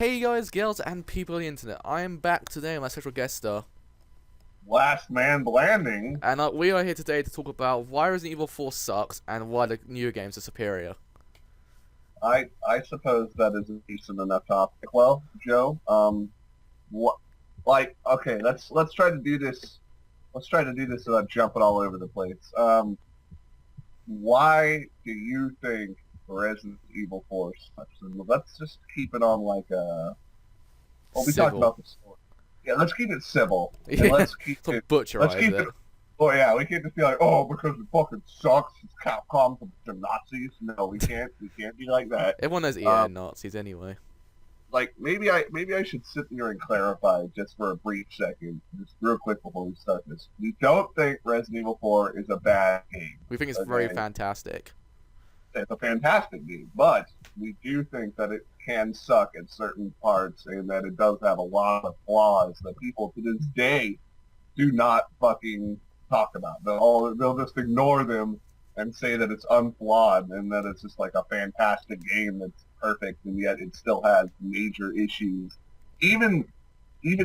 Hey guys, girls, and people on the internet. I am back today with my special guest star. LastManBlanding's. And we are here today to talk about why Resident Evil 4 sucks and why the newer games are superior. I suppose that is a decent enough topic. Well, Joe, what, okay, let's try to do this. Let's try to do this without jumping all over the place. Why do you think Resident Evil 4 sucks? And let's just keep it on like a. Well, we talked Civil. about the story. Yeah, let's keep it civil, and let's keep To it. Let's butcherize keep it. it. Oh yeah, we can't just be like, oh, because it fucking sucks. It's Capcom, the Nazis. No, we can't. We can't be like that. Everyone knows EA are Nazis anyway. Like maybe I should sit here and clarify just for a brief second, just real quick before we start this. We don't think Resident Evil 4 is a bad game. We think it's Okay? very fantastic. It's a fantastic game, but we do think that it can suck at certain parts and that it does have a lot of flaws that people to this day do not fucking talk about. They'll just ignore them and say that it's unflawed and that it's just like a fantastic game that's perfect, and yet it still has major issues. Even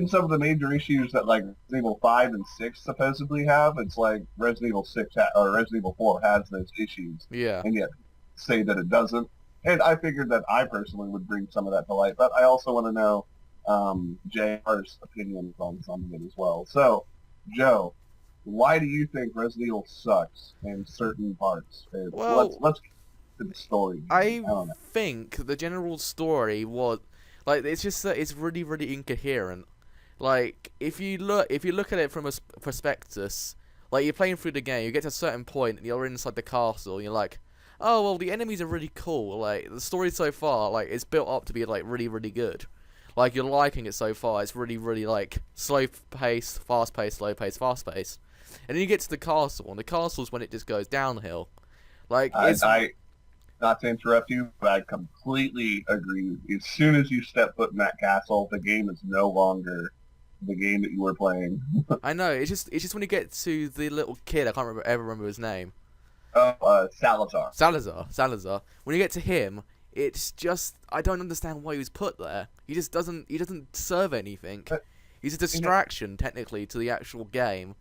some of the major issues that like Resident Evil 5 and 6 supposedly have, it's like Resident Evil 6 or Resident Evil 4 has those issues, Yeah. and yet say that it doesn't. And I figured that I personally would bring some of that to light, but I also want to know JR's opinion on some of it as well. So, Joe, why do you think Resident Evil sucks in certain parts? Well, let's get to the story. I don't know. think the general story was like it's just that it's really, really incoherent. Like if you look at it from a prospectus, like you're playing through the game, you get to a certain point and you're inside the castle, and you're like, oh well, the enemies are really cool. Like the story so far, like it's built up to be like really, really good. Like you're liking it so far. It's really, really like slow paced, fast paced, slow paced, fast paced. And then you get to the castle, and the castle's when it just goes downhill. Like it's I not to interrupt you, but I completely agree. As soon as you step foot in that castle, the game is no longer the game that you were playing. I know. It's just when you get to the little kid. I can't ever remember his name. Salazar. Salazar. When you get to him, it's just I don't understand why he was put there. He doesn't serve anything. But, He's a distraction technically to the actual game.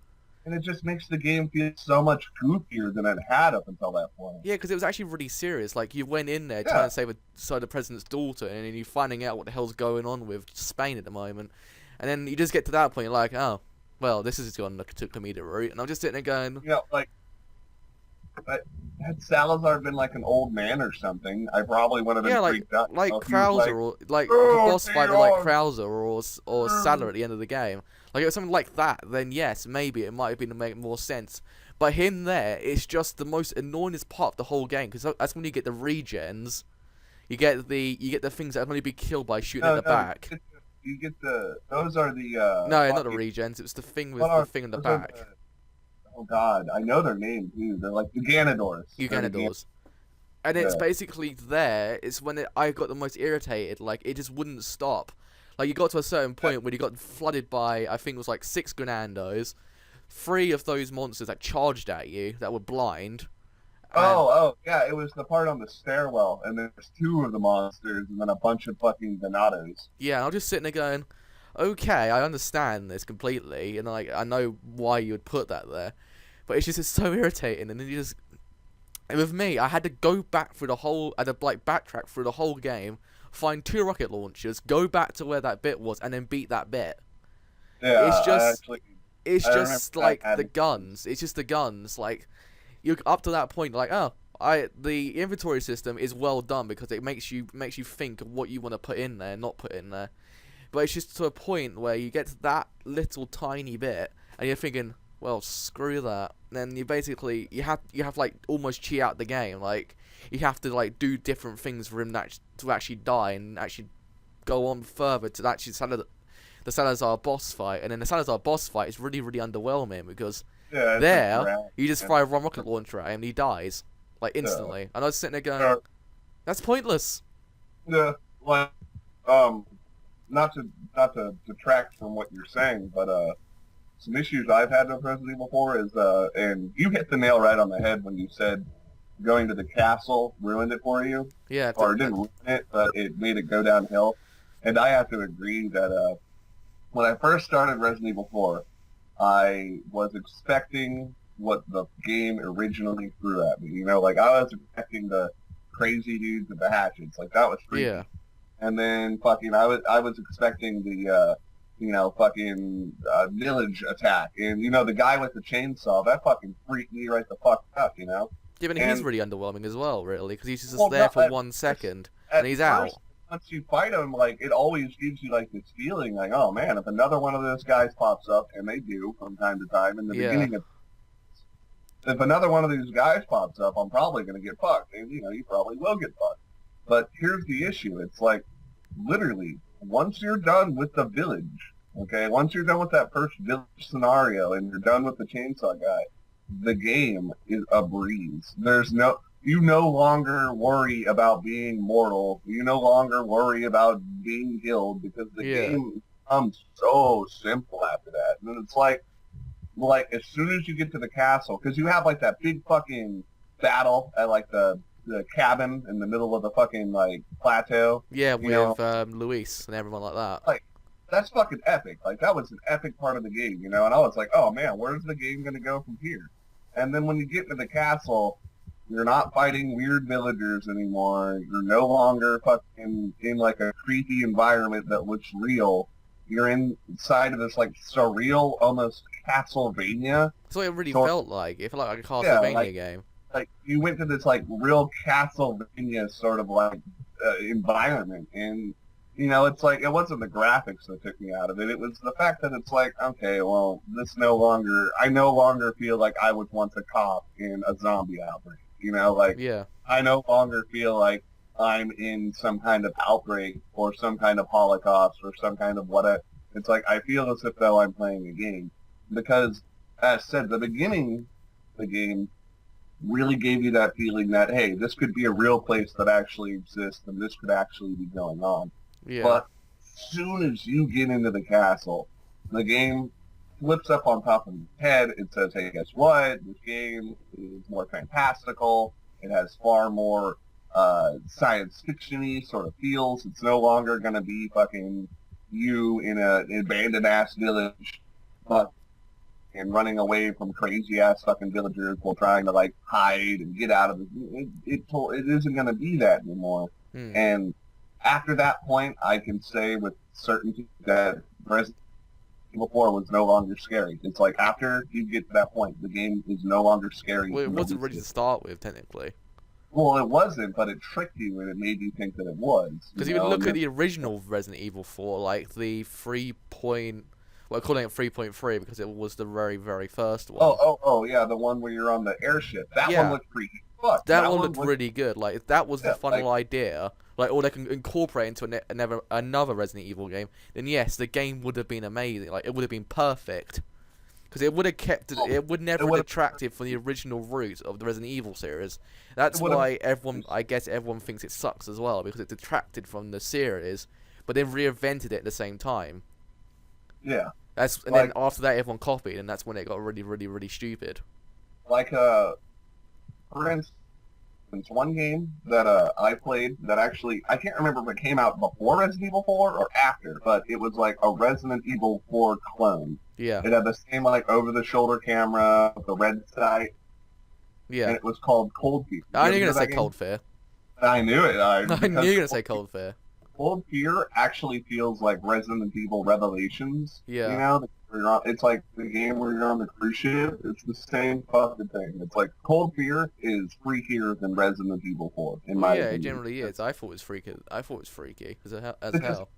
and it just makes the game feel so much goofier than it had up until that point. Yeah, because it was actually really serious. Like you went in there Yeah. trying to save the president's daughter, and then you're finding out what the hell's going on with Spain at the moment, and then you just get to that point, you're like, oh, well, this is going to comedic route, and I'm just sitting there going, You know, like, had Salazar been like an old man or something, I probably would have been yeah, like freaked out. like You know, if he was Krauser or like the "Oh, boss fight with like Dion." Krauser or Salah at the end of the game. Like if it was something like that, then yes, maybe it might have been to make more sense. But him there, it's just the most annoyingest part of the whole game because that's when you get the regens. You get the things that can only be killed by shooting at the back. You get the those are the No, not the fucking- regens. It's the thing with what are- the thing in the those are back. oh god, I know their name too. They're like the Ganadors. Euganadors. And it's Yeah. basically there. It's when I got the most irritated. Like it just wouldn't stop. Like you got to a certain point where you got flooded by I think it was like 6 Grenandos. 3 of those monsters that charged at you that were blind. And, Oh, yeah, it was the part on the stairwell, and there's 2 of the monsters, and then a bunch of fucking Ganados. yeah, I was just sitting there going, okay, I understand this completely, and like I know why you would put that there, but it's so irritating. And then you just, and with me, I had to go back through the whole, I had to like backtrack through the whole game, find 2 rocket launchers, go back to where that bit was, and then beat that bit. Yeah, It's just- actually, It's I remember just that like the happened. guns. It's just the guns. Like you're up to that point, like the inventory system is well done because it makes you think of what you want to put in there, not put in there. But it's just to a point where you get to that little tiny bit, and you're thinking, well, screw that. And then you basically you have like almost cheat out the game. Like you have to like do different things for him to actually die and actually go on further to actually the Salazar boss fight. And then the Salazar boss fight is really, really underwhelming because yeah, it's there just around, you just yeah. fire one rocket launcher at him and he dies like instantly. And I was sitting there going, Yeah. that's pointless. Yeah, like, not to detract from what you're saying, but some issues I've had with Resident Evil 4 is, and you hit the nail right on the head when you said going to the castle ruined it for you, Yeah, or it didn't ruin it, but it made it go downhill. And I have to agree that when I first started Resident Evil 4, I was expecting what the game originally threw at me. You know, like I was expecting the crazy dudes with the hatchets. Like that was freaky. Yeah. And then fucking I was expecting the fucking village attack. And you know, the guy with the chainsaw, that fucking freaked me right the fuck up, you know? Yeah, but he's really underwhelming as well, really, because he's just Well, there no, for 1 second and he's out. Once you fight him, like it always gives you like this feeling, like, oh man, if another one of those guys pops up, and they do from time to time in the beginning of, if another one of these guys pops up, I'm probably gonna get fucked, and you know, you probably will get fucked. But here's the issue: it's like literally once you're done with the village, okay, once you're done with that first village scenario, and you're done with the chainsaw guy, the game is a breeze. You no longer worry about being mortal. You no longer worry about being killed because the game becomes so simple after that. And it's like as soon as you get to the castle, because you have like that big fucking battle at like the cabin in the middle of the fucking like plateau. Yeah, with Luis and everyone like that. Like that's fucking epic. Like that was an epic part of the game, you know. And I was like, oh man, where's the game gonna go from here? And then when you get to the castle, you're not fighting weird villagers anymore. You're no longer fucking in like a creepy environment that looks real. You're inside of this like surreal, almost Castlevania. That's what it really felt like. It felt like a Castlevania game. Like you went to this like real Castlevania sort of like environment, and you know, it's like it wasn't the graphics that took me out of it. It was the fact that it's like, okay, well, I no longer feel like I was once a cop in a zombie outbreak. You know, like, I no longer feel like I'm in some kind of outbreak or some kind of Holocaust or some kind of whatever. It's like, I feel as if though I'm playing a game. Because, as said, the beginning of the game really gave you that feeling that, hey, this could be a real place that actually exists and this could actually be going on. Yeah. But as soon as you get into the castle, the game flips up on top of your head. It says, hey, guess what? This game is more fantastical. It has far more science fiction-y sort of feels. It's no longer going to be fucking you in an abandoned-ass village and running away from crazy-ass fucking villagers while trying to, like, hide and get out of it. It isn't going to be that anymore. And after that point, I can say with certainty that Resident Evil 4 was no longer scary. It's like after you get to that point, the game is no longer scary. Well, it wasn't ready to start with, technically. Well, it wasn't, but it tricked you and it made you think that it was. Because you would look at the original Resident Evil 4, like the 3. Well, calling it 3.3 because it was the very, very first one. Oh, yeah, the one where you're on the airship. That one looked freaky. Fuck. That one looked really good. Like, if that was the final idea, like, or they can incorporate into another Resident Evil game, then yes, the game would have been amazing. Like, it would have been perfect. Because it would have kept it would never have detracted from the original root of the Resident Evil series. That's why I guess everyone thinks it sucks as well, because it detracted from the series, but then reinvented it at the same time. Yeah. Then after that, everyone copied, and that's when it got really, really, really stupid. Like, for instance, one game that I played that actually, I can't remember if it came out before Resident Evil 4 or after, but it was like a Resident Evil 4 clone. Yeah. It had the same, like, over-the-shoulder camera with the red sight. Yeah. And it was called Cold Fear. I knew you were going to say Cold Fear. I knew it. I knew you were going to say Cold Fear. Cold Fear actually feels like Resident Evil Revelations. Yeah. You know? It's like the game where you're on the cruise ship. It's the same fucking thing. It's like Cold Fear is freakier than Resident Evil 4, in my opinion. Yeah, it generally is. I thought it was freaky as hell.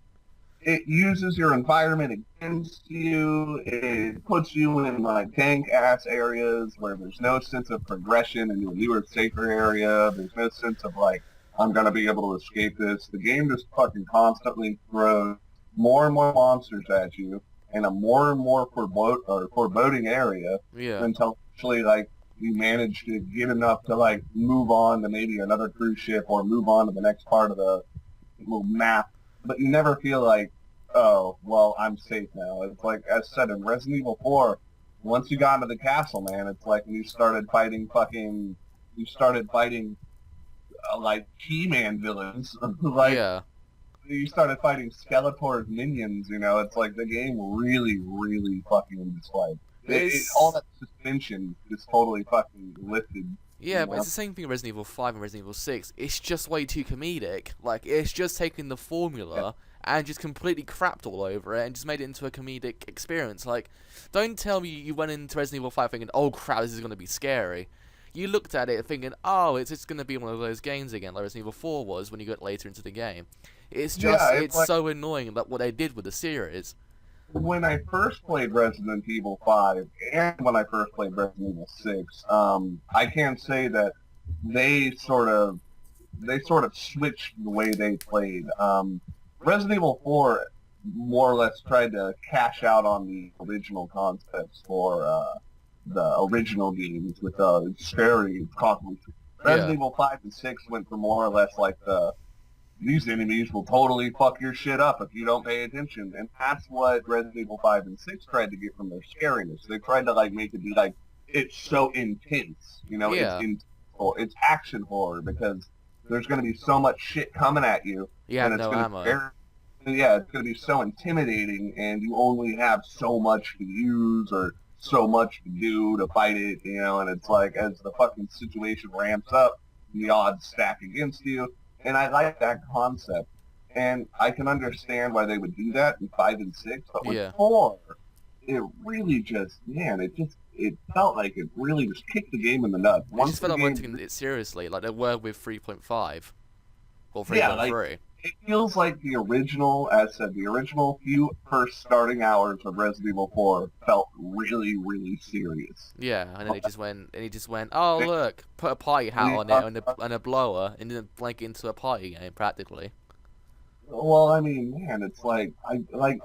It uses your environment against you. It puts you in like dank-ass areas where there's no sense of progression into a newer, safer area. There's no sense of like, I'm going to be able to escape this. The game just fucking constantly throws more and more monsters at you in a more and more foreboding area until actually like you manage to get enough to like move on to maybe another cruise ship or move on to the next part of the little map. But you never feel like, oh, well, I'm safe now. It's like, as said in Resident Evil 4, once you got into the castle, man, it's like you started fighting like He-Man villains. Like, you started fighting Skeletor's minions, you know, it's like the game really, really fucking just like all that suspension is totally fucking lifted. Yeah, but it's the same thing with Resident Evil 5 and Resident Evil 6. It's just way too comedic. Like, it's just taking the formula and just completely crapped all over it and just made it into a comedic experience. Like, don't tell me you went into Resident Evil 5 thinking, oh crap, this is going to be scary. You looked at it thinking, oh, it's just going to be one of those games again, like Resident Evil 4 was when you got later into the game. It's just, it's like, so annoying that what they did with the series. When I first played Resident Evil 5 and when I first played Resident Evil 6, I can say that they sort of switched the way they played. Resident Evil 4 more or less tried to cash out on the original concepts for the original games with scary, costly. Resident Evil 5 and 6 went for more or less like these enemies will totally fuck your shit up if you don't pay attention. And that's what Resident Evil 5 and 6 tried to get from their scariness. They tried to like make it be like, it's so intense. You know, it's action horror because there's going to be so much shit coming at you. Yeah, and it's no ammo. It's going to be so intimidating and you only have so much to use or so much to do to fight it, you know, and it's like as the fucking situation ramps up, the odds stack against you. And I like that concept. And I can understand why they would do that in 5 and 6. But with 4, it really just, man, it felt like it really just kicked the game in the nuts. It just felt like weren't taking it seriously, like they were with 3.5. Or 3.3. Yeah, like, it feels like the original, as said, the original few first starting hours of Resident Evil 4 felt really, really serious. Yeah, and then he just went, oh look, put a party hat on it and a blower, and then blank into a party game practically. Well, I mean, man, it's like,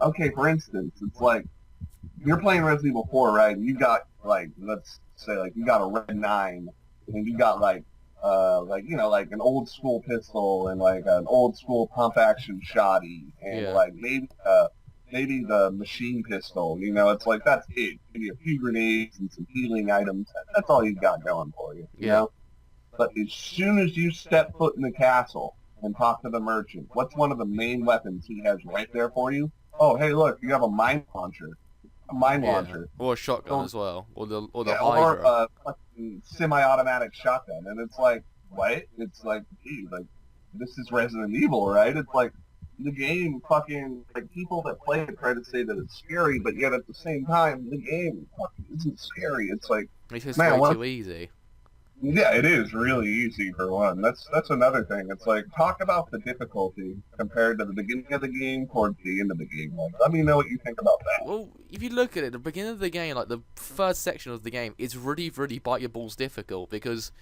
okay, for instance, it's like you're playing Resident Evil 4, right? And you got like, let's say, like you got a Red 9, and you got like you know, like an old school pistol and like an old school pump action shotty and like maybe the machine pistol, you know, it's like that's it. Maybe a few grenades and some healing items. That's all you've got going for you, you know? But as soon as you step foot in the castle and talk to the merchant, what's one of the main weapons he has right there for you? Oh, hey, look, you have a mine launcher. Launcher. Or a shotgun as well. Or the Hydra. Or a fucking semi-automatic shotgun. And it's like, what? It's like, gee, like, this is Resident Evil, right? It's like, the game fucking, like, people that play it try to say that it's scary, but yet at the same time, the game fucking isn't scary. It's like, it's just way too easy. Yeah, it is really easy for one. That's another thing. It's like, talk about the difficulty compared to the beginning of the game towards the end of the game. Like, let me know what you think about that. Well, if you look at it, the beginning of the game, like the first section of the game, is really, really bite your balls difficult because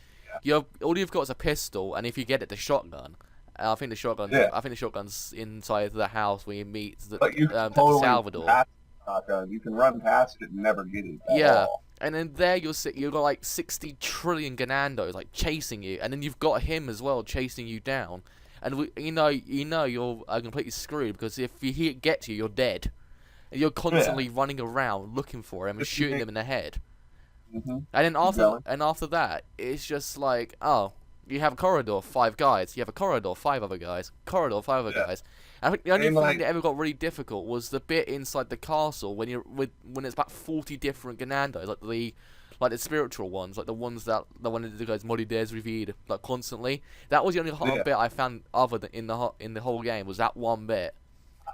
all you've got is a pistol, and if you get it, the shotgun. I think the shotgun's inside the house when you meet totally Salvador. You can run past it and never get it. All. And then there you've got like 60 trillion Ganandos like chasing you, and then you've got him as well chasing you down, and you know you're completely screwed because if he gets you, you're dead, and you're constantly running around looking for him and shooting him in the head. And then after that, it's just like, oh, you have a corridor, 5 guys. You have a corridor, 5 other guys. Corridor, 5 other guys. I think the only thing that ever got really difficult was the bit inside the castle when it's about 40 different Ganandos, like the spiritual ones, like the one that the guys Modi Dares reviewed like constantly. That was the only hard bit I found other than in the whole game was that one bit.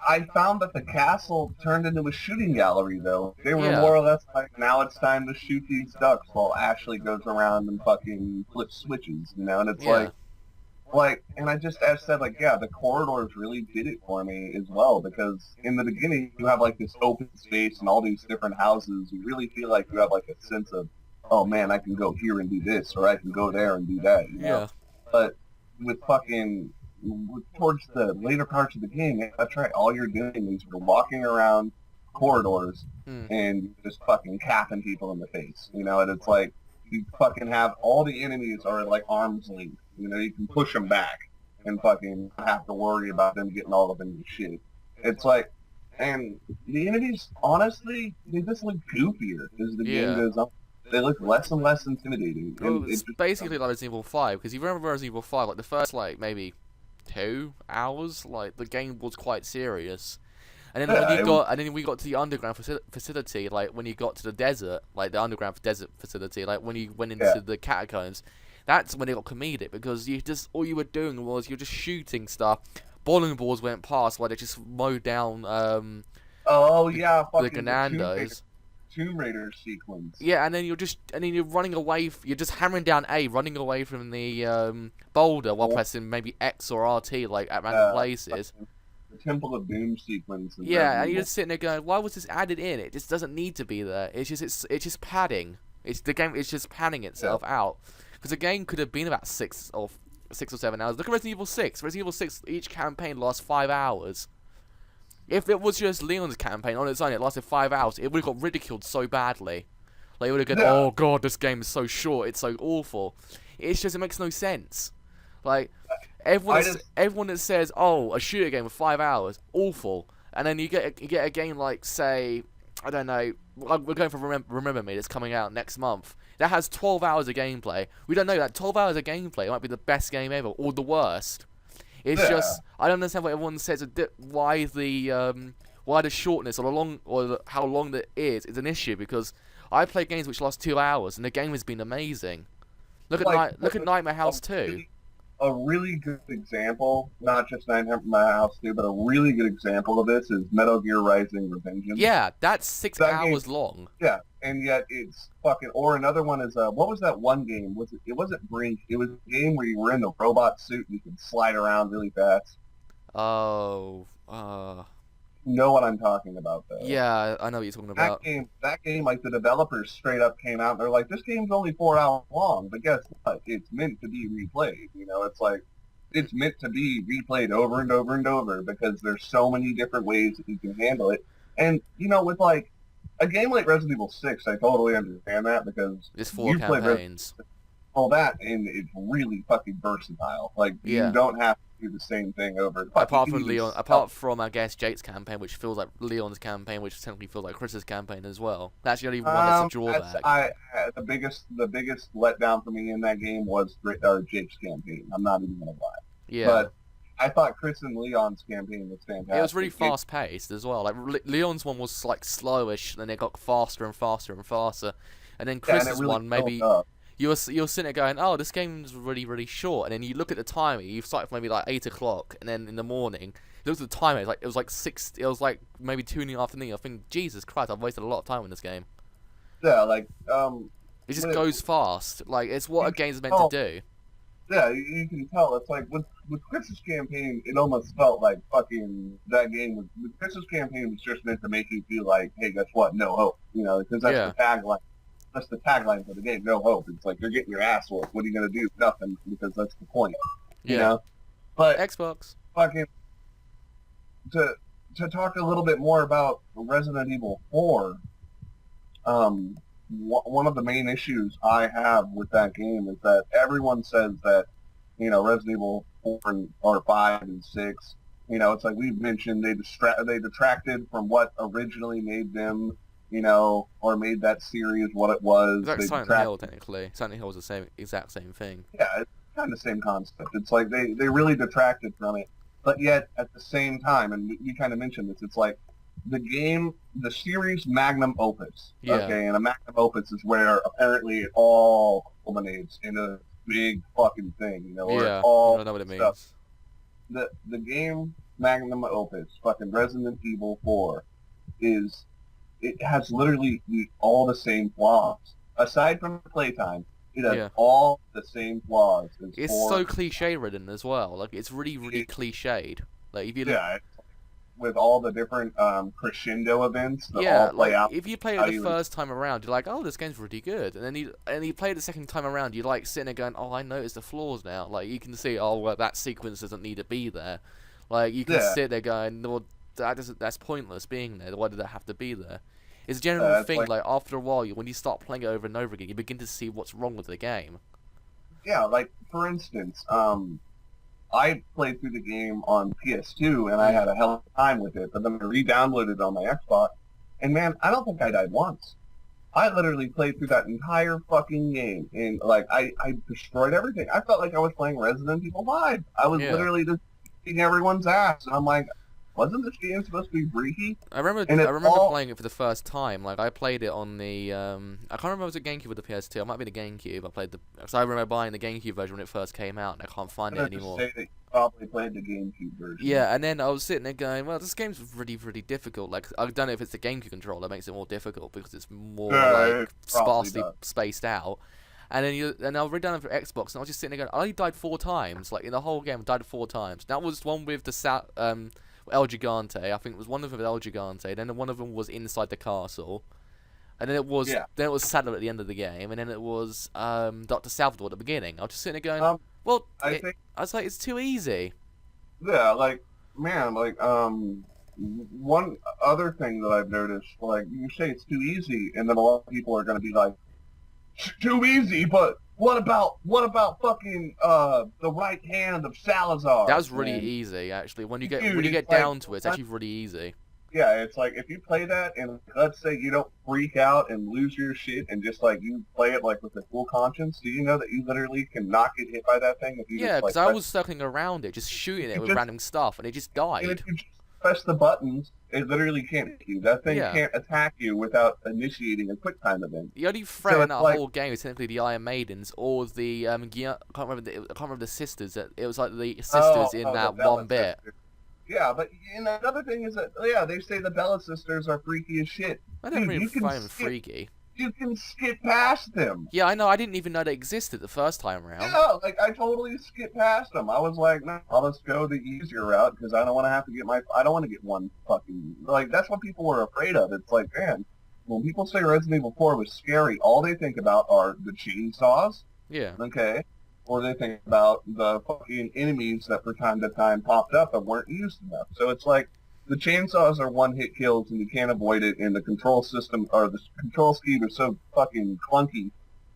I found that the castle turned into a shooting gallery though. They were more or less like, now it's time to shoot these ducks while Ashley goes around and fucking flips switches, you know, and it's like, and I just said, like, yeah, the corridors really did it for me as well, because in the beginning, you have, like, this open space and all these different houses. You really feel like you have, like, a sense of, oh, man, I can go here and do this, or I can go there and do that, you know? But towards the later parts of the game, that's right, all you're doing is you're walking around corridors and just fucking capping people in the face, you know? And it's like, you fucking have all the enemies are, like, arm's length. You know, you can push them back and fucking have to worry about them getting all up in your shit. It's like, and the enemies, honestly, they just look goofier as the game goes on. They look less and less intimidating. Well, it's basically like Resident Evil 5, because you remember Resident Evil 5, like the first, like, maybe 2 hours. Like the game was quite serious. And then Yeah, and then we got to the underground facility, like when you got to the desert, like the underground desert facility, like when you went yeah. into the catacombs, that's when it got comedic because all you were doing was you're just shooting stuff. Bowling balls went past while they just mowed down Oh yeah, the fucking the Ganandos. Tomb Raider sequence. Yeah, and then you're running away. You're just hammering down A, running away from the boulder while Oh, pressing maybe X or RT like at random yeah, places. fucking the Temple of Doom sequence in Yeah, Resident and you're Evil. just sitting there going, "Why was this added in? It just doesn't need to be there. It's just padding. It's the game. It's just panning Yeah, itself out because the game could have been about 6 or 7 hours. Look at Resident Evil 6. Resident Evil 6, each campaign lasts 5 hours. If it was just Leon's campaign on its own, it lasted 5 hours. It would have got ridiculed so badly. Like it would have gone, yeah. "Oh God, this game is so short. It's so awful." It's just it makes no sense. Like I just everyone that says, "Oh, a shooter game with 5 hours, awful," and then you get a game like, say, I don't know, we're going for Remember Me that's coming out next month. That has 12 hours of gameplay. We don't know that 12 hours of gameplay might be the best game ever or the worst. It's yeah. just I don't understand what everyone says. Why the shortness or how long that is an issue because I play games which last 2 hours and the game has been amazing. Like Look at Nightmare a House 2. a really good example, not just Nightmare from My House 2, but a really good example of this is Metal Gear Rising: Revengeance. Yeah, that's six That game, hours long. yeah, and yet it's fucking. Or another one is what was that one game? Was it? It wasn't Brink. It was a game where you were in the robot suit and you could slide around really fast. Oh, You know what I'm talking about, though. yeah, I know what you're talking about. That game, like the developers straight up came out and they're like, this game's only 4 hours long, but guess what? It's meant to be replayed. You know, it's like it's meant to be replayed over and over and over because there's so many different ways that you can handle it. And you know, with like a game like Resident Evil 6, I totally understand that because It's four you played campaigns. all that and it's really fucking versatile. Like you Yeah. don't have to do the same thing over. Fuck, you Apart can from even Leon, apart from I guess Jake's campaign, which feels like Leon's campaign, which technically feels like Chris's campaign as well. That's the only one that's a drawback. the biggest letdown for me in that game was Jake's campaign. I'm not even gonna lie, Yeah. but I thought Chris and Leon's campaign was fantastic. It was really fast paced as well. Like Leon's one was like slowish, then it got faster and faster and faster, and then Yeah, and it Chris's really one maybe built up. you're sitting there going, "Oh, this game's really short," and then you look at the timer. You start from maybe like 8 o'clock, and then in the morning, you look at the timer. It was like 6. It was like maybe 2 in the afternoon. I think, Jesus Christ, I've wasted a lot of time in this game. Yeah, like It just with- goes fast. Like it's what a game's meant oh, to do. yeah, you can tell. It's like with Chris's campaign, it almost felt like fucking that game was. With Chris's campaign was just meant to make you feel like, hey, guess what? No hope. You know, because that's Yeah. the tagline. That's the tagline for the game. No hope. It's like you're getting your ass whooped. What are you gonna do? Nothing, because that's the point. You Yeah. know. But Xbox. fucking to talk a little bit more about Resident Evil 4. One of the main issues I have with that game is that everyone says that, you know, Resident Evil 4 or 5 and 6, you know, it's like we've mentioned, they detracted from what originally made them, you know, or made that series what it was. It's like They Silent detracted. Hill, technically. Silent Hill was the exact same thing. Yeah, it's kind of the same concept. It's like they really detracted from it, but yet at the same time, and you kind of mentioned this, it's like the series magnum opus. Yeah. Okay, and a magnum opus is where apparently it all culminates in a big fucking thing, you know, where Yeah, it all I know what it stuff. means. The game magnum opus, fucking Resident Evil 4, it has literally all the same flaws. Aside from the playtime, it has Yeah. all the same flaws as It's 4. so cliche ridden as well. Like it's really cliched. Like if you look, Yeah, with all the different crescendo events that yeah, all play like out. if you play how it the you- first time around, you're like, "Oh, this game's really good," and then you play it the second time around, you're like sitting there going, "Oh, I noticed the flaws now." Like you can see, "Oh, well, that sequence doesn't need to be there." Like you can Yeah. sit there going, "Well, that's pointless being there. Why did that have to be there?" It's a general it's thing. like- Like after a while, when you start playing it over and over again, you begin to see what's wrong with the game. Yeah, like for instance, I played through the game on PS2 and I had a hell of a time with it, but then I re-downloaded it on my Xbox, and man, I don't think I died once. I literally played through that entire fucking game, and like I destroyed everything. I felt like I was playing Resident Evil 5. I was Yeah. literally just kicking everyone's ass. And I'm like, wasn't this game supposed to be freaky? I remember And playing it for the first time. Like I played it on the I can't remember if it was a GameCube or the PS2. It might be the GameCube. Because I remember buying the GameCube version when it first came out, and I can't find it anymore. Say that you probably played the GameCube version. Yeah, and then I was sitting there going, well, this game's really, really difficult. Like I don't know if it's the GameCube controller that makes it more difficult because it's more like sparsely spaced out. And then I read down for Xbox, and I was just sitting there going, I only died 4 times. Like in the whole game, I died 4 times. That was one with the El Gigante. I think it was one of them with El Gigante. Then one of them was inside the castle, and then it was Saddler at the end of the game, and then it was Dr. Salvador at the beginning. I was just sitting there going, well, I was like, it's too easy. Yeah, like man, like one other thing that I've noticed, like you say it's too easy, and then a lot of people are going to be like, too easy, but what about fucking the right hand of Salazar? That was really easy, actually. When you get down to it, it's actually really easy. Yeah, it's like if you play that and let's say you don't freak out and lose your shit and just like you play it like with a full conscience, do you know that you literally can not get hit by that thing if you yeah, because like, I was circling around it, just shooting it with random stuff, and it just died. And if you just press the buttons, it literally can't hit you. That thing can't attack you without initiating a quick time event. The only threat in that whole game is technically the Iron Maidens or the I can't remember the sisters. It was like the sisters in that one bit. Yeah, but another thing is that they say the Bella sisters are freaky as shit. I don't really find them freaky. You can skip past them. Yeah, I know. I didn't even know they existed the first time around. Yeah, like I totally skipped past them. I was like, no, I'll just go the easier route because I don't want to have to get I don't want to get one fucking like that's what people were afraid of. It's like, man, when people say Resident Evil 4 was scary, all they think about are the chainsaws. Yeah. Okay. Or they think about the fucking enemies that from time to time popped up and weren't used enough. So it's like the chainsaws are one-hit kills and you can't avoid it, and the control system or the control scheme is so fucking clunky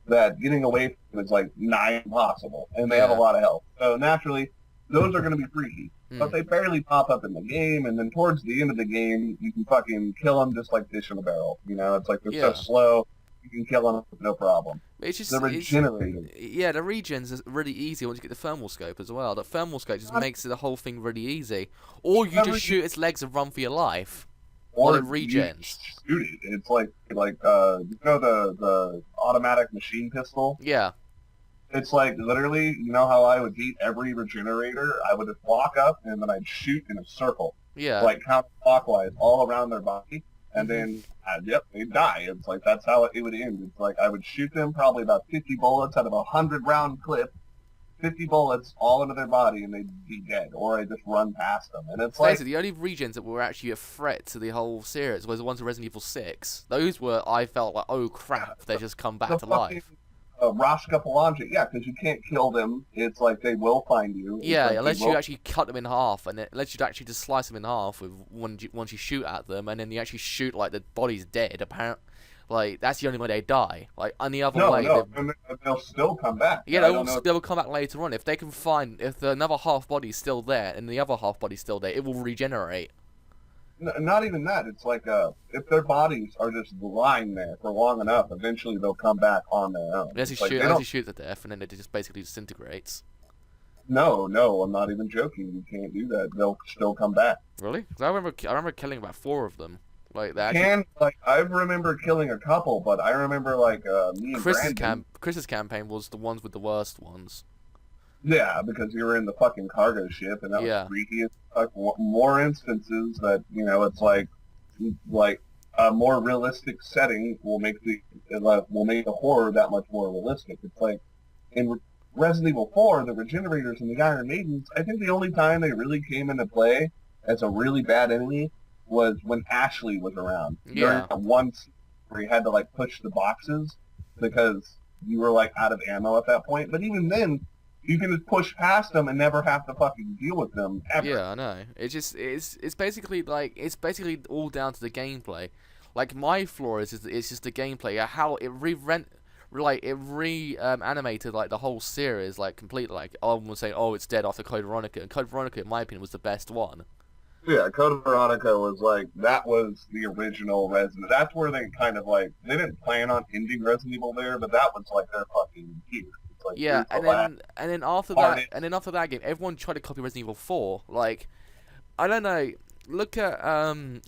that getting away from it is like nigh impossible, and they have a lot of health. So naturally, those are going to be freaky. But they barely pop up in the game, and then towards the end of the game, you can fucking kill them just like fish in a barrel. You know, it's like they're so slow. You can kill them with no problem. It's just they're regenerating. Yeah, the regens is really easy once you get the thermal scope as well. The thermal scope just makes the whole thing really easy. Or you just shoot its legs and run for your life. Or it regens. Shoot it. It's like you know the automatic machine pistol. Yeah. It's like literally, you know how I would beat every regenerator? I would just walk up and then I'd shoot in a circle. Yeah. Like counterclockwise all around their body. And then, they'd die. It's like, that's how it would end. It's like, I would shoot them probably about 50 bullets out of a 100-round clip, 50 bullets all into their body, and they'd be dead. Or I'd just run past them. And it's like... the only regens that were actually a threat to the whole series was the ones in Resident Evil 6. Those were, I felt like, oh crap, they just come back to life. Rashka Palange, because you can't kill them. It's like they will find you. Yeah, unless you actually cut them in half, and unless you actually just slice them in half with once you shoot at them, and then you actually shoot like the body's dead. Apparently, like that's the only way they die. Like any other way, they'll still come back. Yeah, they'll come back later on if they can find if another half body's still there and the other half body's still there, it will regenerate. Not even that. It's like if their bodies are just lying there for long enough, eventually they'll come back on their own. Unless you shoot to death, and then it just basically disintegrates. No, I'm not even joking. You can't do that. They'll still come back. Really? 'Cause I remember killing about 4 of them. Like that. I remember killing a couple, but I remember like me and Chris's campaign was the ones with the worst ones. Yeah, because you were in the fucking cargo ship, and that was freaky. It's like more instances that it's like a more realistic setting will make the horror that much more realistic. It's like in Resident Evil 4, the Regenerators and the Iron Maidens. I think the only time they really came into play as a really bad enemy was when Ashley was around. Yeah. During one scene where you had to like push the boxes because you were like out of ammo at that point. But even then, you can just push past them and never have to fucking deal with them ever. Yeah, I know. It's basically all down to the gameplay. Like my flaw is it's just the gameplay. How it animated like the whole series like completely. Like everyone was saying, oh, it's dead after Code Veronica, and Code Veronica, in my opinion, was the best one. Yeah, Code Veronica was like that was the original Resident. That's where they kind of like they didn't plan on ending Resident Evil there, but that was like their fucking gear. like Yeah, here's the last and then after part. that game, everyone tried to copy Resident Evil 4. Like, I don't know. Look at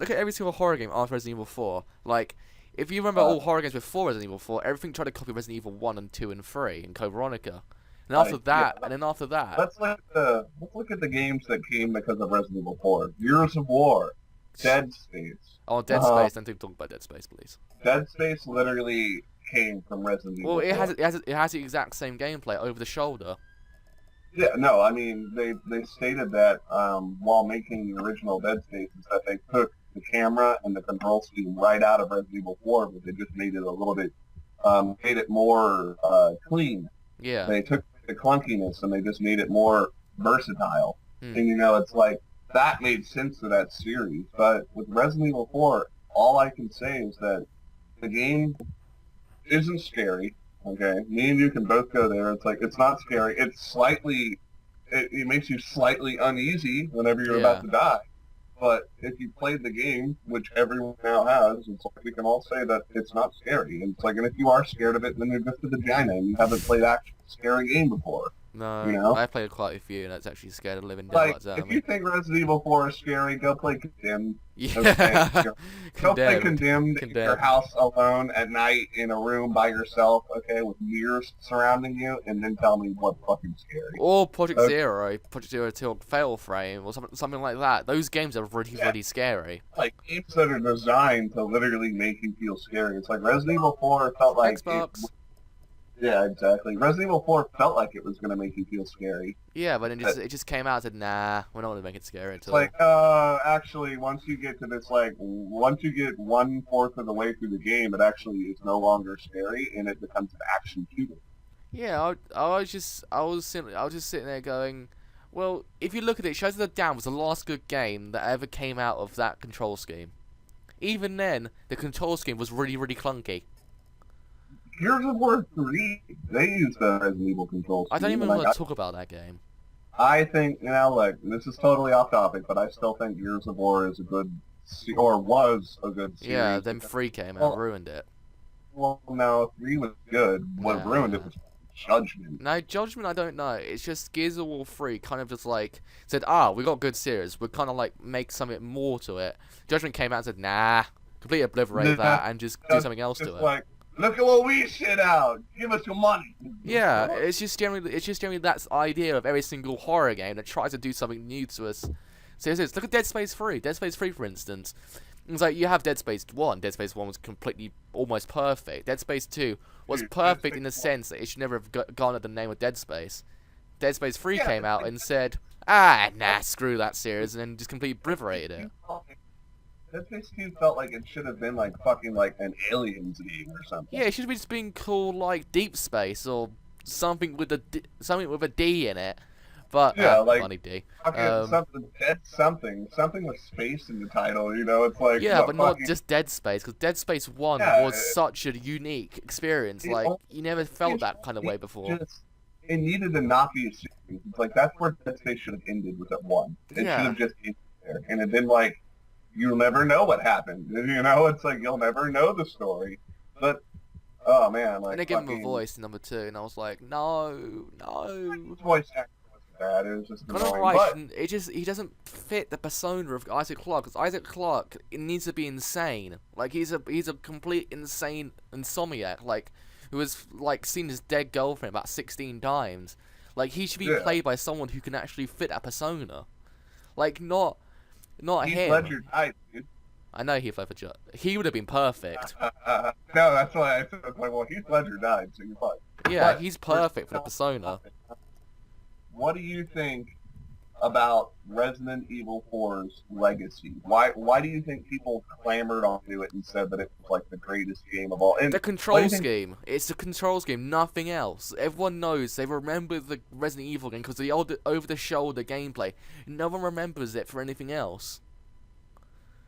every single horror game after Resident Evil 4. Like, if you remember all horror games before Resident Evil 4, everything tried to copy Resident Evil 1 and 2 and 3 and Code Veronica. And after that, yeah. and then after that, Let's look at the games that came because of Resident Evil 4. Gears of War, Dead Space. oh, Dead Space. Don't talk about Dead Space, please. Dead Space literally came from Resident Evil. Well, 4. it has the exact same gameplay over the shoulder. Yeah, no, I mean they stated that while making the original Dead Space is that they took the camera and the control scheme right out of Resident Evil 4, but they just made it a little bit made it more clean. Yeah. They took the clunkiness and they just made it more versatile. Hmm. And it's like that made sense to that series. But with Resident Evil 4, all I can say is that the game isn't scary. Okay, me and you can both go there. It's like it's not scary. It's slightly, it makes you slightly uneasy whenever you're about to die. But if you played the game, which everyone now has, it's like we can all say that it's not scary. And it's like, and if you are scared of it, then you're just a vagina and you haven't played actual scary game before. No, I played quite a few, and that's actually scared of living Like, daylights out of if me. you think Resident Evil 4 is scary, go play Condemned. Yeah. Go play Condemned in your house alone at night in a room by yourself, okay, with mirrors surrounding you, and then tell me what's fucking scary. Or Project Zero 2 Fatal Frame, or something like that. Those games are really scary. Like, games that are designed to literally make you feel scary. It's like Resident Evil 4 felt like... Xbox. Yeah, exactly. Resident Evil 4 felt like it was going to make you feel scary. Yeah, but it just came out and said, nah, we're not going to make it scary at all. Like, actually, once you get to this, like, once you get 1/4 of the way through the game, it actually is no longer scary, and it becomes an action shooter. Yeah, I was just sitting there going, well, if you look at it, Shadows of the Damned was the last good game that ever came out of that control scheme. Even then, the control scheme was really clunky. Gears of War 3, they used the Resident Evil control scheme. I don't even want to talk about that game. I think, look, this is totally off topic, but I still think Gears of War is a good, was a good series. Yeah, then 3 came out and ruined it. Well, no, 3 was good. What ruined it was Judgment. No, Judgment, I don't know. It's just Gears of War 3 kind of just like said, we got a good series. We'll kind of like make something more to it. Judgment came out and said, nah, completely obliterate that and just do something else to it. Like, look at what we shit out. Give us your money. Yeah, it's just generally that idea of every single horror game that tries to do something new to us. So look at Dead Space 3. Dead Space 3, for instance. It's like you have Dead Space 1. Dead Space 1 was completely, almost perfect. Dead Space 2 was perfect in the sense that it should never have garnered the name of Dead Space. Dead Space 3 came out and said, nah, screw that series, and then just completely obliterated it. Dead Space 2 felt like it should have been like fucking like an Aliens game or something. Yeah, it should have just been called like Deep Space or something with a D in it. But like funny D. Something with space in the title. It's like but not just Dead Space, because Dead Space 1 was such a unique experience. Like you never felt that kind of way before. It needed to not be a series. It's like that's where Dead Space should have ended, with at 1. It should have just ended there, and it didn't like. You'll never know what happened. It's like you'll never know the story. But oh man, like and they gave him a voice in number 2, and I was like, no. Voice acting was bad. It was just annoying. But he doesn't fit the persona of Isaac Clarke. Because Isaac Clarke, it needs to be insane. Like he's a complete insane insomniac. Like who has like seen his dead girlfriend about 16 times. Like he should be played by someone who can actually fit that persona. Like not Heath him. Ledger died, dude. I know Heath Ledger. He would have been perfect. No, that's why I said, well, Heath Ledger died, so you're fine. Yeah, he's perfect for the persona. What do you think about Resident Evil 4's legacy? Why do you think people clamored onto it and said that it was like the greatest game of all? And the control scheme. It's the control scheme, nothing else. Everyone knows. They remember the Resident Evil game because the old over-the-shoulder gameplay. No one remembers it for anything else.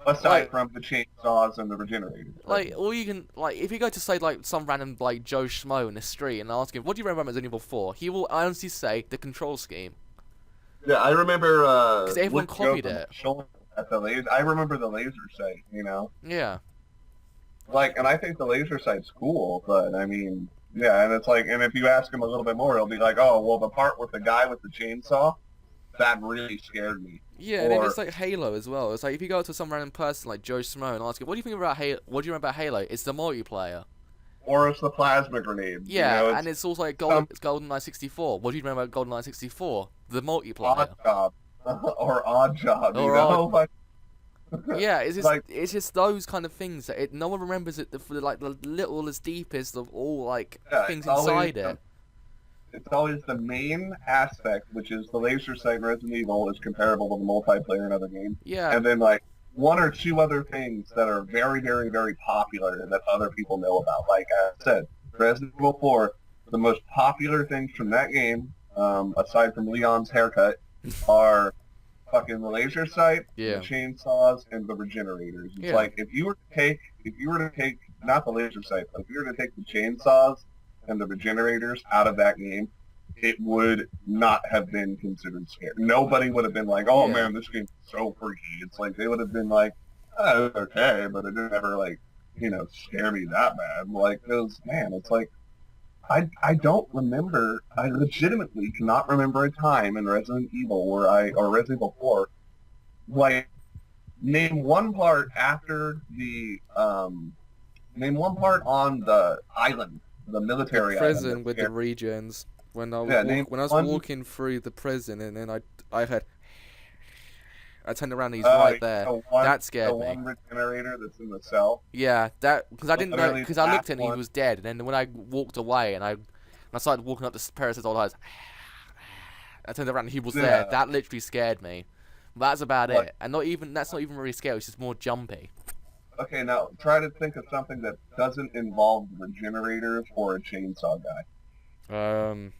Aside from the chainsaws and the regenerators. Like, or you can, like, if you go to, say, like, some random, like, Joe Schmo in the street and ask him, what do you remember about Resident Evil 4? He will honestly say, the control scheme. Yeah, I remember, because everyone copied it. At the laser, I remember the laser sight, Yeah. Like, and I think the laser sight's cool, but, I mean, Yeah, and it's like, and if you ask him a little bit more, he'll be like, "Oh, well, the part with the guy with the chainsaw, that really scared me." Yeah, and then Or, it's like Halo as well. It's like if you go to some random person like Joe Schmo and ask him, "What do you think about Halo? What do you remember about Halo?" It's the multiplayer. or it's the plasma grenade. You Yeah, know, and it's also like some It's GoldenEye 64. What do you remember about GoldenEye 64? The odd multiplayer. job or odd job. You Or know, like, yeah, like it's just those kind of things that no one remembers it for like the littlest deepest of all like yeah, things inside it. it's always the main aspect, which is the laser sight in Resident Evil is comparable to the multiplayer in other games, Yeah, and then like one or two other things that are very, very, very popular that other people know about. Like I said, Resident Evil 4, the most popular things from that game, aside from Leon's haircut, are fucking the laser sight, the yeah, chainsaws, and the regenerators. It's yeah, like if you were to take not the laser sight, but if you were to take the chainsaws and the regenerators out of that game, it would not have been considered scary. Nobody would have been like, "Oh yeah. man, this game's so freaky." It's like they would have been like, "Oh, it's okay," but it didn't ever like, scare me that bad. Like, because man, it's like I don't remember. I legitimately cannot remember a time in Resident Evil or Resident Evil 4, like name one part after name one part on the island, the The military island. prison with the regions. Yeah, name When I was one. walking through the prison and then I heard I turned around and he's right there. That The scared me. one regenerator that's in the cell. Yeah, that because I didn't know Literally because I that looked and he one. was dead. And then when I walked away and I started walking up the terraces, all eyes. I turned around and he was there. Yeah, That literally scared me. But that's about like it. And that's not even really scary. It's just more jumpy. okay, now try to think of something that doesn't involve regenerators or a chainsaw guy.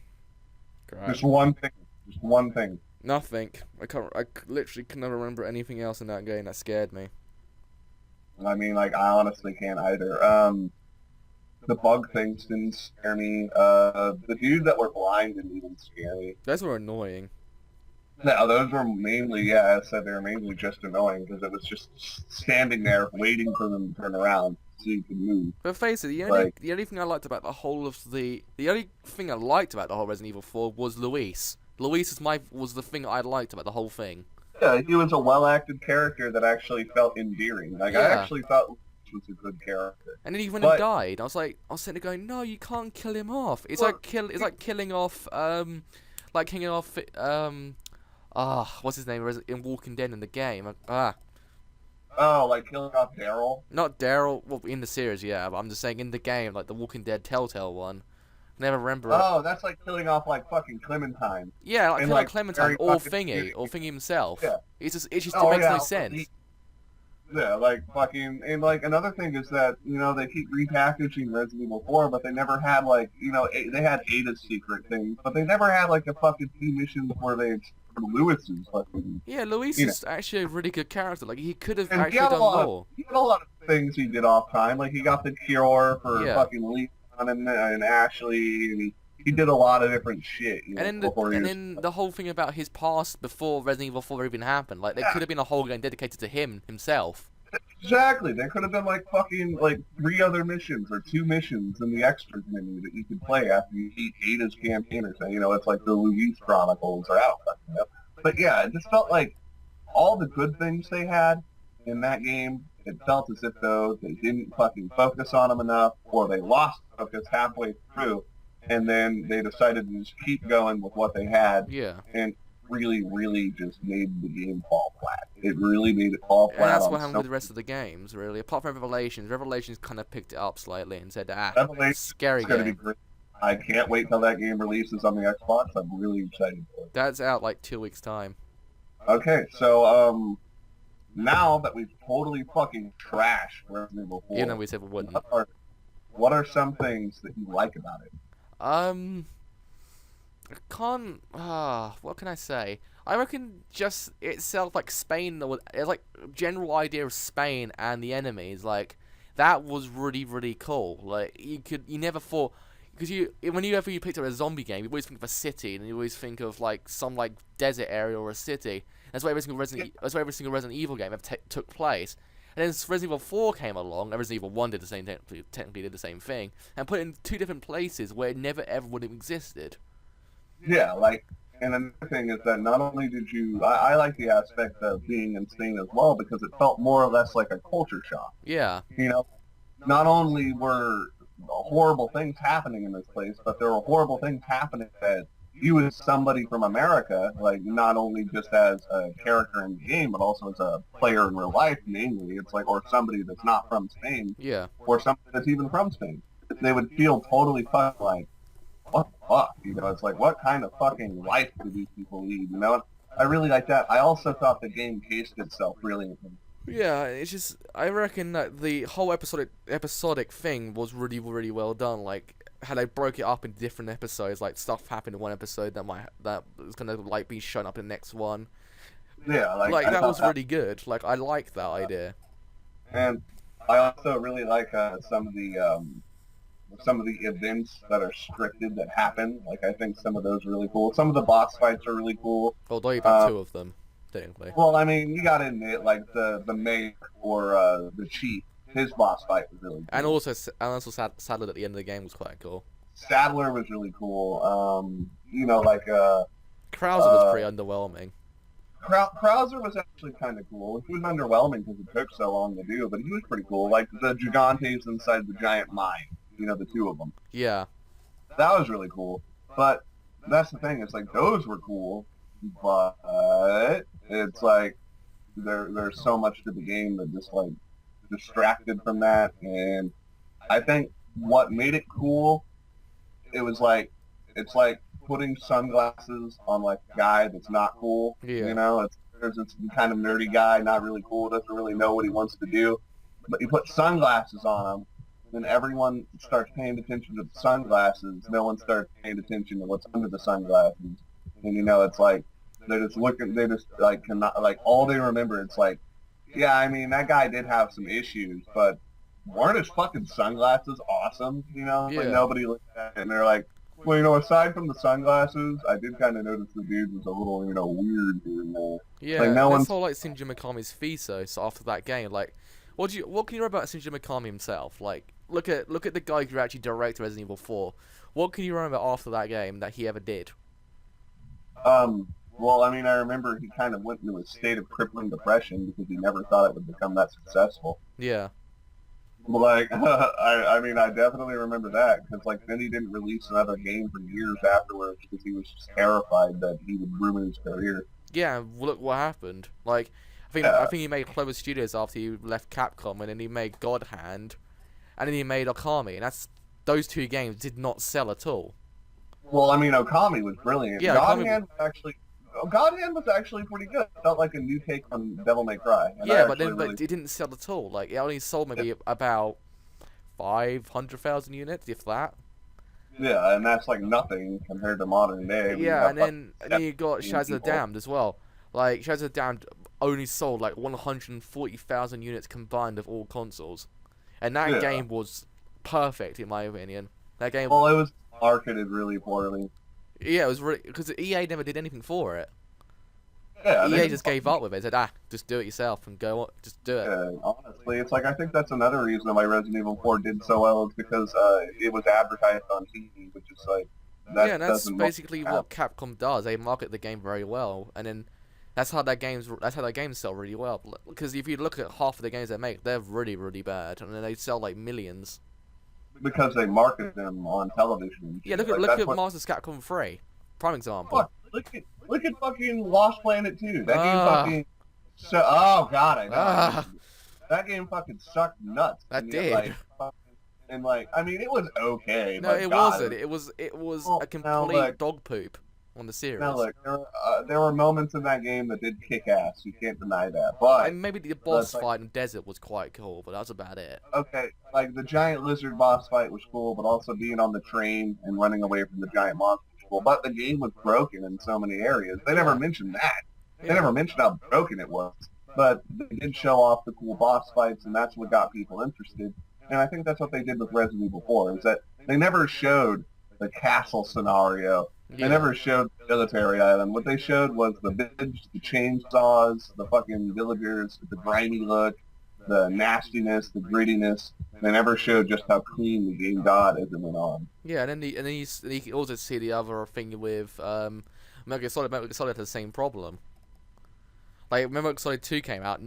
Crap. Just one thing. Just one thing. Nothing. I literally can never remember anything else in that game that scared me. I mean, like, I honestly can't either. The bug things didn't scare me. The dude that were blind didn't even scare me. Those were annoying. No, those were mainly, yeah, I said they were mainly just annoying because it was just standing there waiting for them to turn around so you could move. But face it, Like, the only thing I liked about the whole of the only thing I liked about the whole Resident Evil 4 was Luis. Luis was the thing I liked about the whole thing. yeah, he was a well-acted character that actually felt endearing. Like, I Yeah. actually thought he was a good character. And then even when he But, died, I was sitting there going, no, you can't kill him off. well, It's like killing off what's his name in Walking Dead in the game? oh, like killing off Daryl? Not Daryl. Well, in the series, yeah, but I'm just saying in the game, like the Walking Dead Telltale one. Never remember it. Oh, that's like killing off, like, fucking Clementine. Yeah, like And, killing like, Clementine very or fucking Thingy himself. Yeah. It just Oh, makes yeah, no sense. Yeah, like fucking, and like another thing is that they keep repackaging Resident Evil 4, but they never had like they had Ada's secret things, but they never had like the fucking two missions where they explored Lewis's fucking. Yeah, Luis is actually a really good character. Like he could have And actually done more. he had a lot of things he did off time. Like he got the cure for Yeah. fucking Leon and Ashley, and he did a lot of different shit. And then the whole thing about his past before Resident Evil 4 even happened. Like there could have been a whole game dedicated to himself. Exactly. There could have been like fucking like 3 other missions or 2 missions in the extras menu that you could play after you beat Ada's campaign or something. It's like the Luis Chronicles or Outback. But yeah, it just felt like all the good things they had in that game, it felt as if though they didn't fucking focus on them enough, or they lost focus halfway through, and then they decided to just keep going with what they had, Yeah. and really, really just made the game fall flat. It really made it fall flat. And that's what happened with the rest of the games, really. Apart from Revelations, Revelations kind of picked it up slightly and said, Revelations scary is going to be game. great. I can't wait till that game releases on the Xbox. I'm really excited for it. That's out like 2 weeks' time. Okay, so now that we've totally fucking trashed Resident Evil 4, Even though we said we wouldn't. what are some things that you like about it? I can't. What can I say? I reckon just itself, like Spain, like general idea of Spain and the enemies, like that was really really cool. Like you never thought, because whenever you picked up a zombie game, you always think of a city, and you always think of like some like desert area or a city. That's why every single Resident Evil game ever took place. And then Resident Evil 4 came along, and Resident Evil 1 did the same, technically did the same thing, and put it in two different places where it never ever would have existed. Yeah, like, and another thing is that not only did you, I like the aspect of being in Spain as well because it felt more or less like a culture shock. Yeah. You know, not only were horrible things happening in this place, but there were horrible things happening that you as somebody from America, like not only just as a character in the game, but also as a player in real life, namely, it's like, or somebody that's not from Spain, Yeah. or somebody that's even from Spain, they would feel totally fucking like, what the fuck? You know, it's like, what kind of fucking life do these people lead? You know, I really like that. I also thought the game paced itself brilliantly. Yeah, it's just, I reckon that the whole episodic thing was really, really well done. Like, how they broke it up into different episodes, like stuff happened in one episode that was gonna like be shown up in the next one. Yeah, Like that was really good. Like, I like that idea. And I also really like some of the events that are scripted that happen. Like, I think some of those are really cool. Some of the boss fights are really cool. Although you've had two of them, technically. Well, I mean, you gotta admit, like the mayor or the chief, his boss fight was really cool. And also Sadler at the end of the game was quite cool. Sadler was really cool. You know, like Krauser was pretty underwhelming. Krauser was actually kind of cool. He was underwhelming because it took so long to do, but he was pretty cool. Like the Gigantes inside the giant mine. You know, the two of them. Yeah. That was really cool. But that's the thing. It's like those were cool, but it's like there's so much to the game that just like distracted from that. And I think what made it cool, it was like it's like putting sunglasses on like a guy that's not cool. Yeah. You know, there's this kind of nerdy guy, not really cool, doesn't really know what he wants to do, but you put sunglasses on him. Then everyone starts paying attention to the sunglasses. No one starts paying attention to what's under the sunglasses. And you know, it's like they're just looking. They just like cannot like all they remember. It's like, yeah, I mean that guy did have some issues, but weren't his fucking sunglasses awesome? You know, Yeah. like nobody looked at it and they're like, well, you know, aside from the sunglasses, I did kind of notice the dude was a little, weird here and there. Yeah. Like, no that's one. all like Shinji Mikami's thesis after that game. Like, what can you remember about Shinji Mikami himself? Like, look at the guy who actually directed Resident Evil 4. What can you remember after that game that he ever did? Well, I mean, I remember he kind of went into a state of crippling depression because he never thought it would become that successful. Yeah. Like, I mean, I definitely remember that because, like, then he didn't release another game for years afterwards because he was just terrified that he would ruin his career. Yeah. Look what happened. Like, I think he made Clover Studios after he left Capcom, and then he made God Hand, and then he made Okami, and those two games did not sell at all. Well, I mean, Okami was brilliant. Yeah, God Hand was actually pretty good. It felt like a new take on Devil May Cry. Yeah, but it didn't sell at all. Like, it only sold maybe about 500,000 units, if that. Yeah, and that's like nothing compared to modern day. Yeah, and then you got Shadows of the Damned as well. Like, Shadows of the Damned only sold like 140,000 units combined of all consoles, and that game was perfect in my opinion. That game. Well, it was marketed really poorly. Yeah, it was really because EA never did anything for it. Yeah, EA just gave up with it. Said, just do it yourself and go on, just do it. Yeah, honestly, it's like I think that's another reason why Resident Evil 4 did so well is because it was advertised on TV, which is like yeah, and that's basically what Capcom does. They market the game very well, and then that's how their games sell really well. Because if you look at half of the games they make, they're really, really bad, and then they sell like millions. Because they market them on television. Yeah, look at Masters Capcom 3, prime example. Fuck, look at fucking Lost Planet 2. That game fucking. Oh god, I know. That game fucking sucked nuts. That did. I mean, it was okay. No, but it god, wasn't. It was a complete dog poop on the series. Now look, there were moments in that game that did kick ass. You can't deny that. But and maybe the boss fight in Desert was quite cool, but that's about it. Okay, like the giant lizard boss fight was cool, but also being on the train and running away from the giant monster was cool. But the game was broken in so many areas. They never mentioned that. They never mentioned how broken it was. But they did show off the cool boss fights, and that's what got people interested. And I think that's what they did with Resident Evil 4, is that they never showed the castle scenario. They never showed the military island. What they showed was the village, the chainsaws, the fucking villagers, the grimy look, the nastiness, the grittiness. They never showed just how clean the game got as it went on. Yeah, and then you can also see the other thing with Metal Gear Solid. Metal Gear Solid had the same problem. Like, when Metal Gear Solid 2 came out,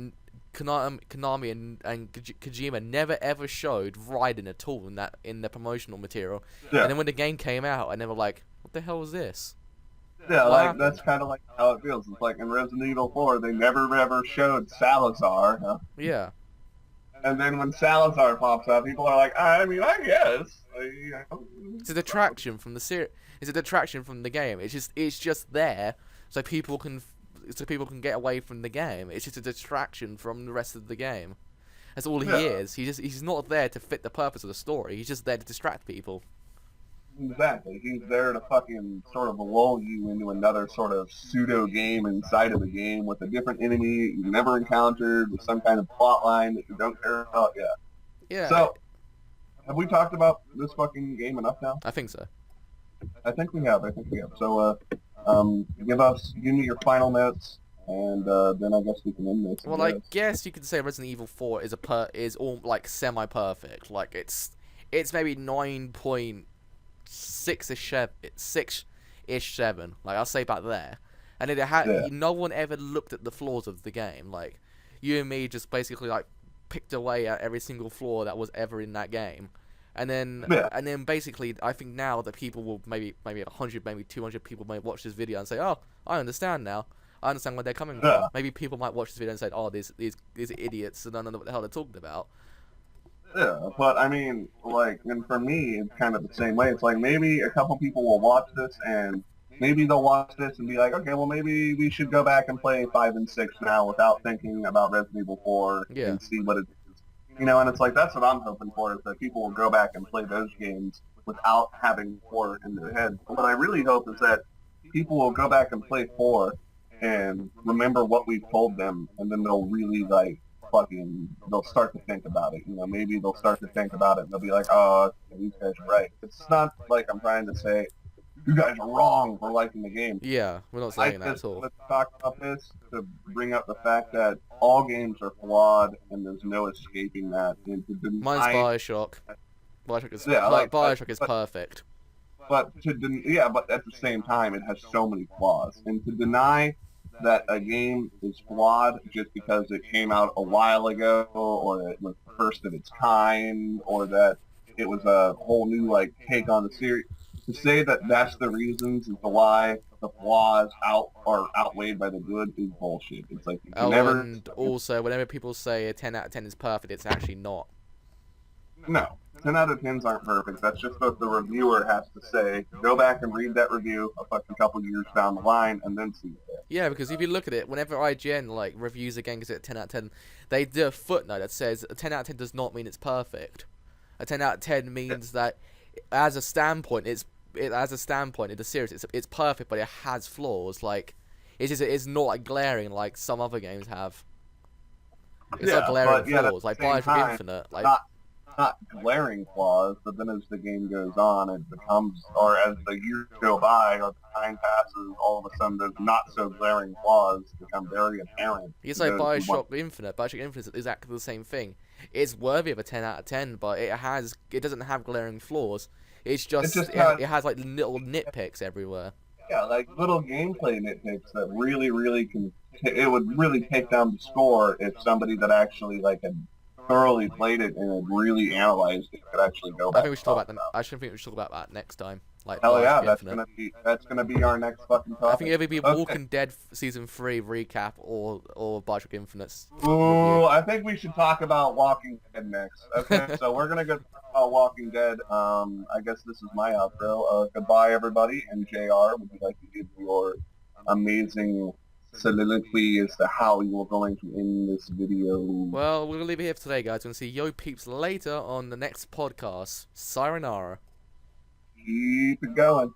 Konami and Kojima never ever showed Raiden at all in the promotional material. Yeah. And then when the game came out, and they were like, "What the hell is this?" Yeah, What like happened? that's kind of like how it feels. It's like in Resident Evil 4, they never ever showed Salazar, huh? Yeah. And then when Salazar pops up, people are like, I mean, I guess. You know. It's a detraction from the It's a detraction from the game. It's just there so people can get away from the game. It's just a distraction from the rest of the game. That's all he is. He's not there to fit the purpose of the story. He's just there to distract people. Exactly. He's there to fucking sort of lull you into another sort of pseudo game inside of the game with a different enemy you've never encountered, with some kind of plot line that you don't care about. Yeah. Yeah. So, have we talked about this fucking game enough now? I think so. I think we have. So, give me your final notes, and then I guess we can end this. Well, I guess you could say Resident Evil 4 is all like semi-perfect. Like it's maybe 6-ish 7. Like, I'll say back there. And no one ever looked at the flaws of the game. Like, you and me just basically like picked away at every single flaw that was ever in that game. And then basically, I think now that people will maybe 100, maybe 200 people may watch this video and say, "Oh, I understand now. I understand where they're coming from." Maybe people might watch this video and say, "Oh, these idiots, and I don't know what the hell they're talking about." Yeah, but I mean, like, and for me, it's kind of the same way. It's like maybe a couple people will watch this, and maybe they'll watch this and be like, okay, well, maybe we should go back and play 5 and 6 now without thinking about Resident Evil 4 and see what it is. You know, and it's like, that's what I'm hoping for, is that people will go back and play those games without having 4 in their head. But what I really hope is that people will go back and play 4 and remember what we've told them, and then they'll really, like, they'll start to think about it. You know, maybe they'll start to think about it and they'll be like, oh, these guys are right. It's not like I'm trying to say, you guys are wrong for liking the game. Yeah, we're not saying that at all. Let's talk about this to bring up the fact that all games are flawed and there's no escaping that. Mine's Bioshock. Bioshock is perfect. But but at the same time, it has so many flaws. And to deny that a game is flawed just because it came out a while ago, or it was first of its kind, or that it was a whole new take on the series, to say that that's the reasons is why the flaws are outweighed by the good is bullshit. It's like and also whenever people say a 10 out of 10 is perfect, it's actually not. No. 10 out of 10s aren't perfect. That's just what the reviewer has to say. Go back and read that review a fucking couple years down the line and then see it. Yeah, because if you look at it, whenever IGN reviews a game because it's 10 out of 10, they do a footnote that says a 10 out of 10 does not mean it's perfect. A 10 out of 10 means that as a standpoint in the series, it's perfect, but it has flaws. Like, it's not glaring like some other games have. It's not glaring flaws like Bioshock Infinite. Not glaring flaws, but then as the game goes on, it becomes, or as the years go by, or the time passes, all of a sudden those not so glaring flaws become very apparent. It's like Bioshock Infinite. Bioshock Infinite is exactly the same thing. It's worthy of a 10 out of 10, but it doesn't have glaring flaws. It has like little nitpicks everywhere. Yeah, like little gameplay nitpicks that really, really it would really take down the score if somebody that actually had thoroughly played it and had really analyzed it could actually go back. I think we should talk about that. I think we should talk about that next time. Hell yeah, that's gonna be our next fucking topic. I think it'll be Walking Dead season 3 recap or Bioshock Infinite's. Ooh, I think we should talk about Walking Dead next. Okay, so we're gonna go talk about Walking Dead. I guess this is my outro. Goodbye, everybody. And JR, would you like to give your amazing soliloquy as to how you are going to end this video? Well, we're going to leave it here for today, guys. We're going to see Yo Peeps later on the next podcast. Sayonara. Keep it going.